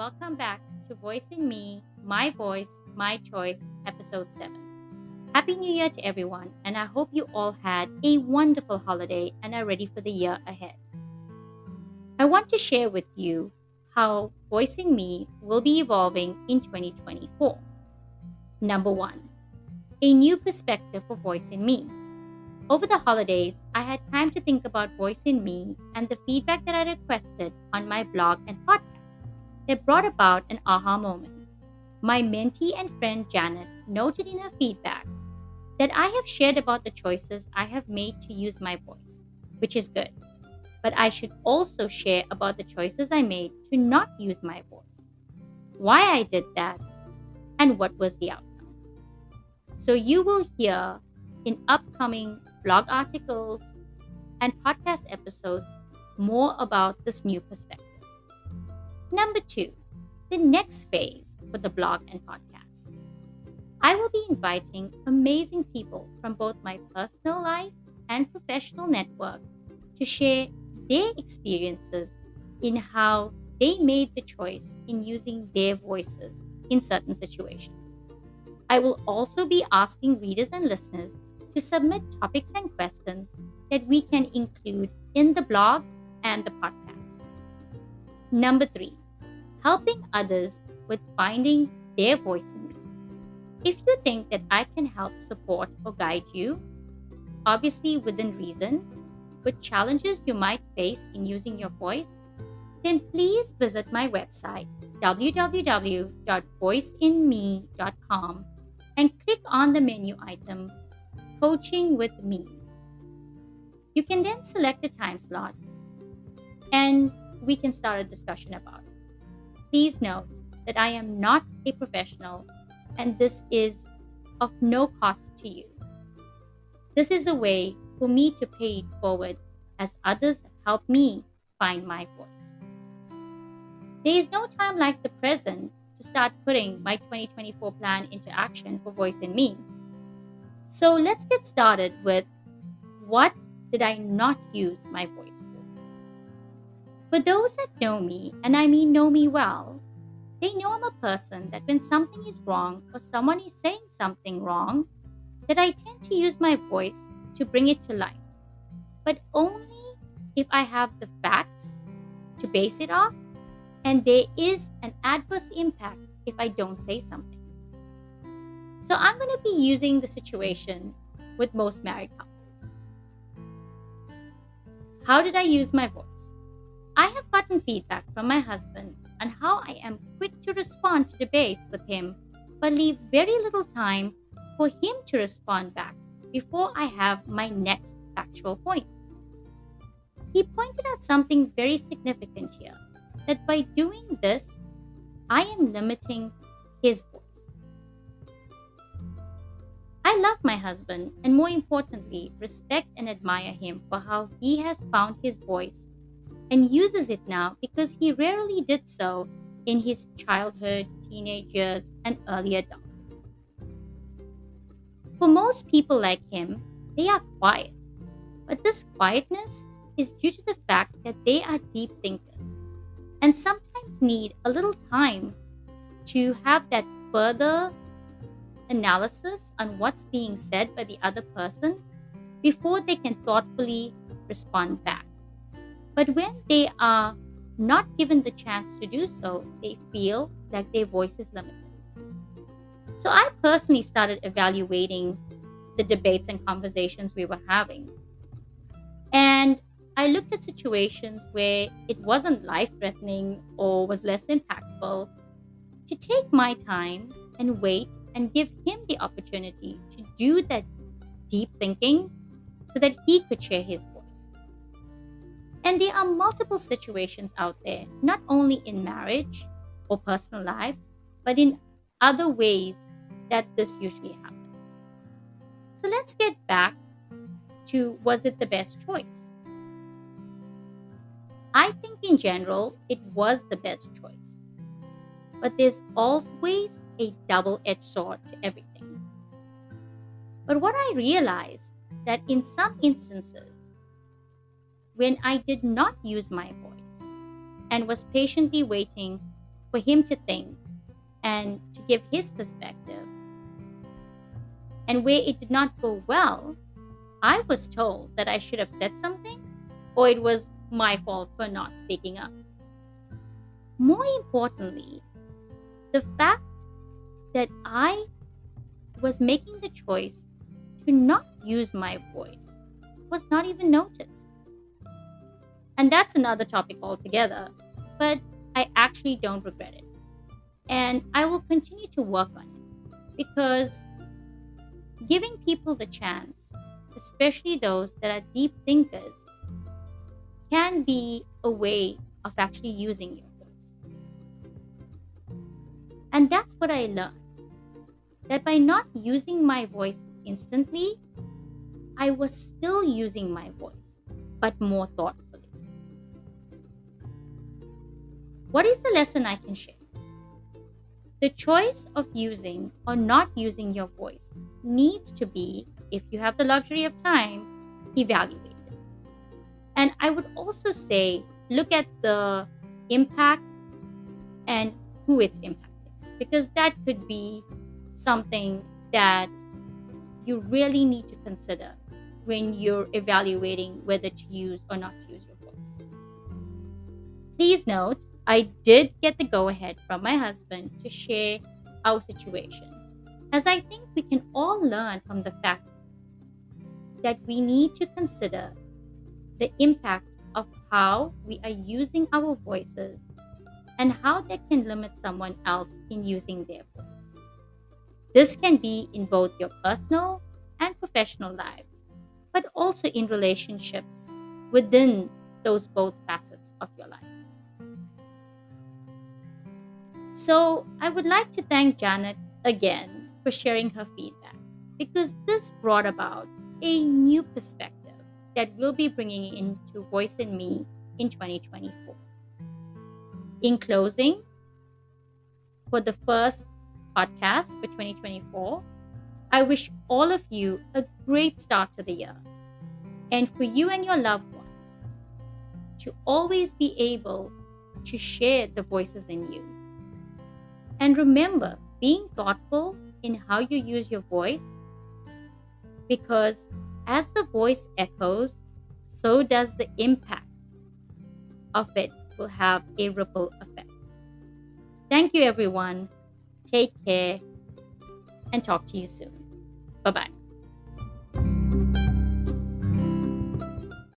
welcome back to Voice in Me, My Voice, My Choice, Episode 7. Happy New Year to everyone, and I hope you all had a wonderful holiday and are ready for the year ahead. I want to share with you how Voice in Me will be evolving in 2024. Number 1, a new perspective for Voice in Me. Over the holidays, I had time to think about Voice in Me and the feedback that I requested on my blog and podcast that brought about an aha moment. My mentee and friend Janet noted in her feedback that I have shared about the choices I have made to use my voice, which is good. But I should also share about the choices I made to not use my voice, why I did that, and what was the outcome. So you will hear in upcoming blog articles and podcast episodes more about this new perspective. Number 2, the next phase for the blog and podcast. I will be inviting amazing people from both my personal life and professional network to share their experiences in how they made the choice in using their voices in certain situations. I will also be asking readers and listeners to submit topics and questions that we can include in the blog and the podcast. Number 3, helping others with finding their voice in me. If you think that I can help support or guide you, obviously within reason, with challenges you might face in using your voice, then please visit my website www.voiceinme.com and click on the menu item Coaching with Me. You can then select a time slot and we can start a discussion about it. Please note that I am not a professional and this is of no cost to you. This is a way for me to pay it forward as others have helped me find my voice. There is no time like the present to start putting my 2024 plan into action for Voice in Me. So let's get started with what did I not use my voice for? For those that know me, and I mean know me well, they know I'm a person that when something is wrong or someone is saying something wrong, that I tend to use my voice to bring it to light. But only if I have the facts to base it off and there is an adverse impact if I don't say something. So I'm going to be using the situation with most married couples. How did I use my voice? I have gotten feedback from my husband on how I am quick to respond to debates with him, but leave very little time for him to respond back before I have my next factual point. He pointed out something very significant here, that by doing this, I am limiting his voice. I love my husband and more importantly, respect and admire him for how he has found his voice and uses it now because he rarely did so in his childhood, teenage years, and early adulthood. For most people like him, they are quiet, but this quietness is due to the fact that they are deep thinkers and sometimes need a little time to have that further analysis on what's being said by the other person before they can thoughtfully respond back. But when they are not given the chance to do so, they feel like their voice is limited. So I personally started evaluating the debates and conversations we were having. And I looked at situations where it wasn't life-threatening or was less impactful to take my time and wait and give him the opportunity to do that deep thinking so that he could share his voice. And there are multiple situations out there, not only in marriage or personal lives, but in other ways that this usually happens. So let's get back to, was it the best choice? I think in general, it was the best choice. But there's always a double-edged sword to everything. But what I realized that in some instances, when I did not use my voice and was patiently waiting for him to think and to give his perspective. And where it did not go well, I was told that I should have said something, or it was my fault for not speaking up. More importantly, the fact that I was making the choice to not use my voice was not even noticed. And that's another topic altogether, but I actually don't regret it. And I will continue to work on it because giving people the chance, especially those that are deep thinkers, can be a way of actually using your voice. And that's what I learned, that by not using my voice instantly, I was still using my voice, but more thoughtfully. What is the lesson I can share? The choice of using or not using your voice needs to be, if you have the luxury of time, evaluated. And I would also say, look at the impact and who it's impacting, because that could be something that you really need to consider when you're evaluating whether to use or not to use your voice. Please note, I did get the go ahead from my husband to share our situation, as I think we can all learn from the fact that we need to consider the impact of how we are using our voices and how that can limit someone else in using their voice. This can be in both your personal and professional lives, but also in relationships within those both facets of your life. So, I would like to thank Janet again for sharing her feedback, because this brought about a new perspective that we'll be bringing into Voice in Me in 2024. In closing, for the first podcast for 2024, I wish all of you a great start to the year, and for you and your loved ones to always be able to share the voices in you. And remember, being thoughtful in how you use your voice, because as the voice echoes, so does the impact of it will have a ripple effect. Thank you, everyone. Take care and talk to you soon. Bye bye.